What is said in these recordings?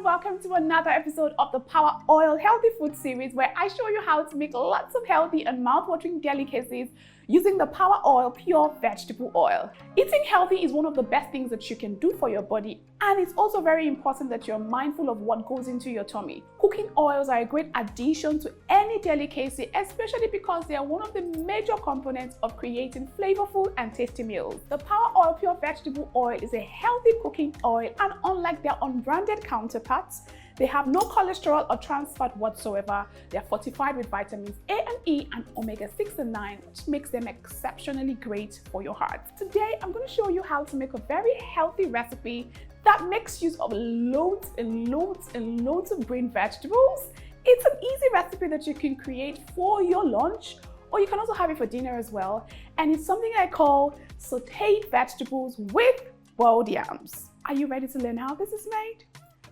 welcome to another episode of the Power Oil Healthy Food series, where I show you how to make lots of healthy and mouth-watering delicacies using the Power Oil Pure Vegetable Oil. Eating healthy is one of the best things that you can do for your body, and it's also very important that you're mindful of what goes into your tummy. Cooking oils are a great addition to any delicacy, especially because they are one of the major components of creating flavorful and tasty meals. The Power Oil Pure Vegetable Oil is a healthy cooking oil, and unlike their unbranded counterparts, they have no cholesterol or trans fat whatsoever. They are fortified with vitamins A and E and omega-6 and 9, which makes them exceptionally great for your heart. Today, I'm going to show you how to make a very healthy recipe that makes use of loads and loads and loads of green vegetables. It's an easy recipe that you can create for your lunch, or you can also have it for dinner as well. And it's something I call sautéed vegetables with boiled yams. Are you ready to learn how this is made?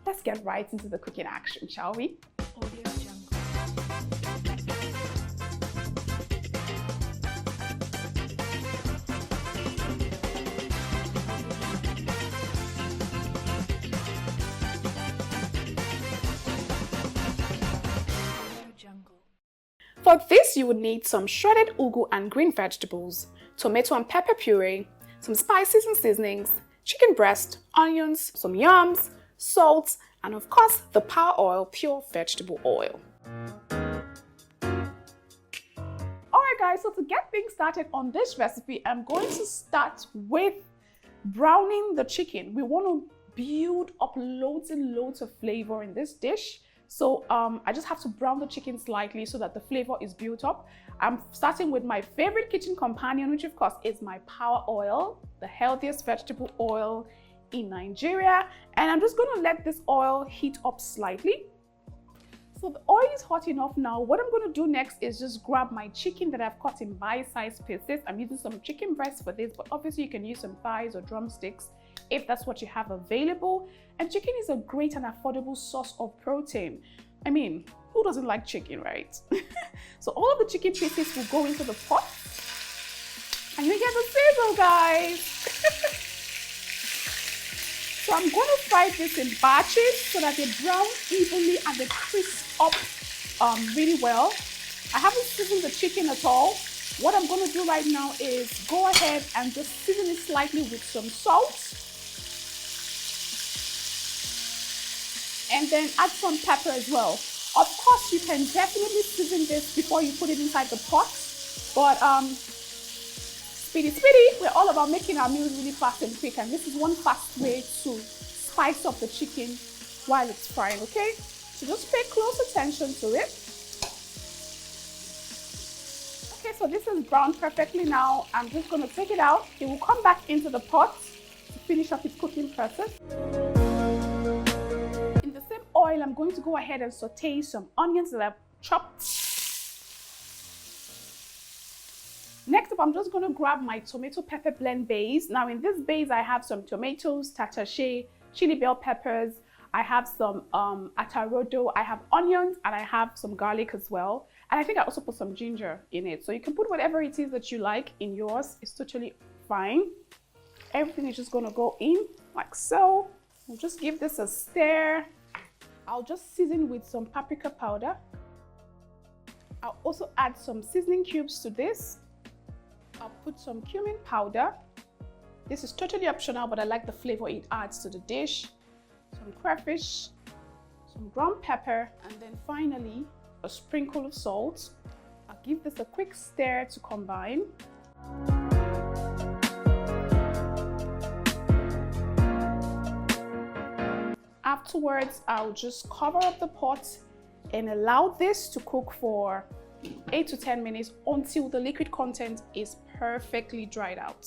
Let's get right into the cooking action, shall we? For this, you would need some shredded ugu and green vegetables, tomato and pepper puree, some spices and seasonings, chicken breast, onions, some yams, salt, and of course, the Power Oil Pure Vegetable Oil. Alright guys, so to get things started on this recipe, I'm going to start with browning the chicken. We want to build up loads and loads of flavor in this dish. So I just have to brown the chicken slightly so that the flavor is built up. I'm starting with my favorite kitchen companion, which of course is my Power Oil, the healthiest vegetable oil in Nigeria. And I'm just going to let this oil heat up slightly. So the oil is hot enough now. What I'm going to do next is just grab my chicken that I've cut in bite-sized pieces. I'm using some chicken breast for this, but obviously you can use some thighs or drumsticks if that's what you have available. And chicken is a great and affordable source of protein. I mean, who doesn't like chicken, right? So all of the chicken pieces will go into the pot. And you get the sizzle, guys. So I'm going to fry this in batches so that they brown evenly and they crisp up really well. I haven't seasoned the chicken at all. What I'm going to do right now is go ahead and just season it slightly with some salt. And then add some pepper as well. Of course, you can definitely season this before you put it inside the pot. But speedy, we're all about making our meals really fast and quick. And this is one fast way to spice up the chicken while it's frying, okay? So just pay close attention to it. Okay, so this is browned perfectly now. I'm just going to take it out. It will come back into the pot to finish up its cooking process. Oil, I'm going to go ahead and saute some onions that I've chopped. Next up, I'm just going to grab my tomato pepper blend base. Now in this base, I have some tomatoes, tatashe, chili bell peppers. I have some atarodo, I have onions, and I have some garlic as well. And I think I also put some ginger in it. So you can put whatever it is that you like in yours. It's totally fine. Everything is just going to go in like so. We'll just give this a stir. I'll just season with some paprika powder. I'll also add some seasoning cubes to this. I'll put some cumin powder. This is totally optional, but I like the flavor it adds to the dish. Some crayfish, some ground pepper, and then finally a sprinkle of salt. I'll give this a quick stir to combine. Afterwards, I'll just cover up the pot and allow this to cook for 8 to 10 minutes until the liquid content is perfectly dried out.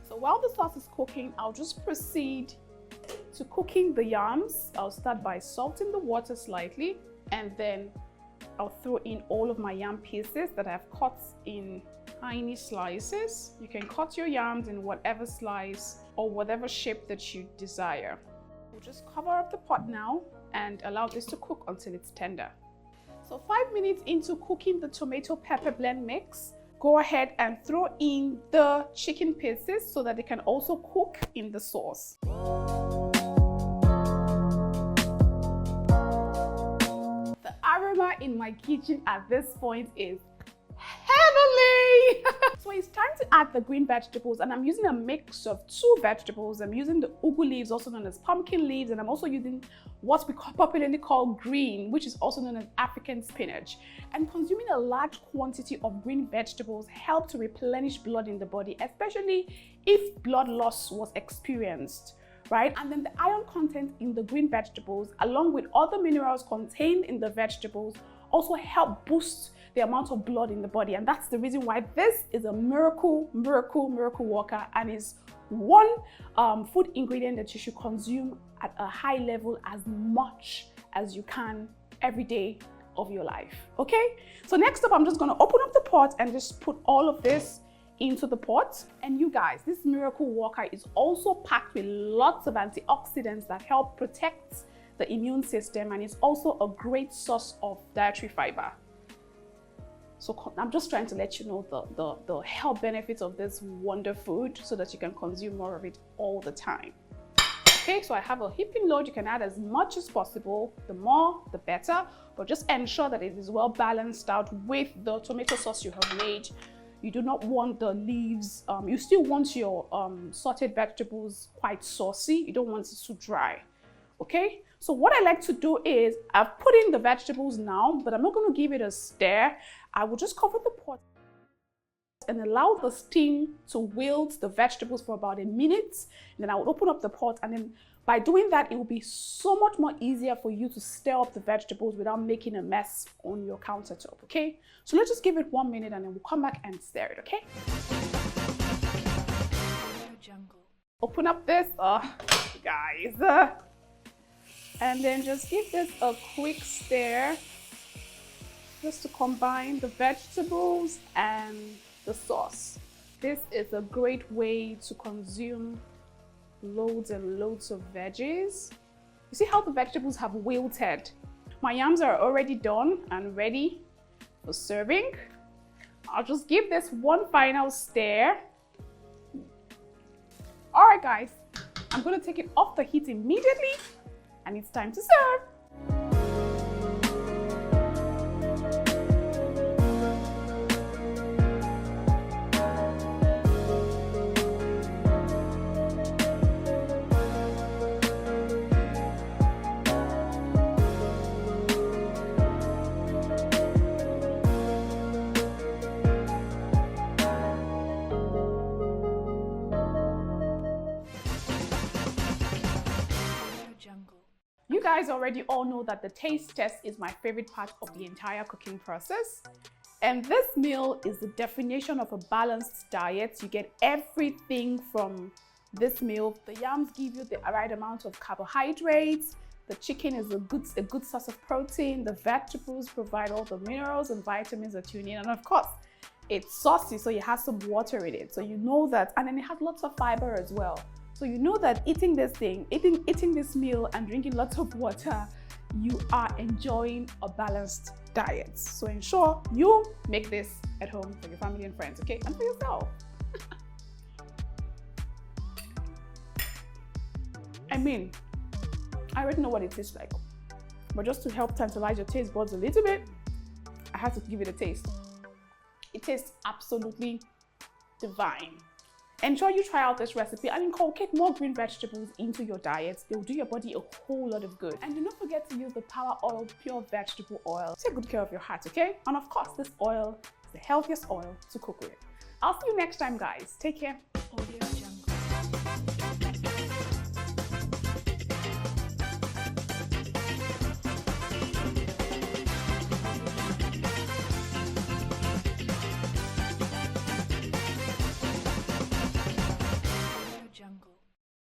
So while the sauce is cooking, I'll just proceed to cooking the yams. I'll start by salting the water slightly, and then I'll throw in all of my yam pieces that I've cut in tiny slices. You can cut your yams in whatever slice or whatever shape that you desire. We'll just cover up the pot now and allow this to cook until it's tender. So 5 minutes into cooking the tomato pepper blend mix, go ahead and throw in the chicken pieces so that they can also cook in the sauce. The aroma in my kitchen at this point is heavenly. So it's time to add the green vegetables, and I'm using a mix of 2 vegetables. I'm using the Ugwu leaves, also known as pumpkin leaves, and I'm also using what we popularly call green, which is also known as African spinach. And consuming a large quantity of green vegetables help to replenish blood in the body, especially if blood loss was experienced, right? And then the iron content in the green vegetables, along with other minerals contained in the vegetables, also help boost the amount of blood in the body. And that's the reason why this is a miracle worker, and is one food ingredient that you should consume at a high level as much as you can every day of your life. Okay, so next up, I'm just going to open up the pot and just put all of this into the pot. And you guys, this miracle worker is also packed with lots of antioxidants that help protect the immune system, and it's also a great source of dietary fiber. So I'm just trying to let you know the health benefits of this wonder food so that you can consume more of it all the time. Okay, so I have a heaping load. You can add as much as possible. The more, the better, but just ensure that it is well balanced out with the tomato sauce you have made. You do not want the leaves. You still want your sauteed vegetables quite saucy. You don't want it too dry. Okay, so what I like to do is I've put in the vegetables now, but I'm not going to give it a stir. I will just cover the pot and allow the steam to wilt the vegetables for about a minute. And then I will open up the pot, and then by doing that, it will be so much more easier for you to stir up the vegetables without making a mess on your countertop. Okay, so let's just give it 1 minute and then we'll come back and stir it. Okay, open up this guys, and then just give this a quick stir just to combine the vegetables and the sauce. This is a great way to consume loads and loads of veggies. You see how the vegetables have wilted? My yams are already done and ready for serving. I'll just give this one final stir. All right, guys, I'm going to take it off the heat immediately, and it's time to serve. You guys already all know that the taste test is my favorite part of the entire cooking process. And this meal is the definition of a balanced diet. You get everything from this meal. The yams give you the right amount of carbohydrates. The chicken is a good source of protein. The vegetables provide all the minerals and vitamins that you need. And of course, it's saucy, so it has some water in it. So you know that, and then it has lots of fiber as well. So you know that eating this meal and drinking lots of water, you are enjoying a balanced diet. So ensure you make this at home for your family and friends, okay? And for yourself. I mean, I already know what it tastes like, but just to help tantalize your taste buds a little bit, I have to give it a taste. It tastes absolutely divine. Ensure you try out this recipe and inculcate more green vegetables into your diet. They'll do your body a whole lot of good. And do not forget to use the power oil, pure vegetable oil. Take good care of your heart, okay? And of course, this oil is the healthiest oil to cook with. I'll see you next time, guys. Take care.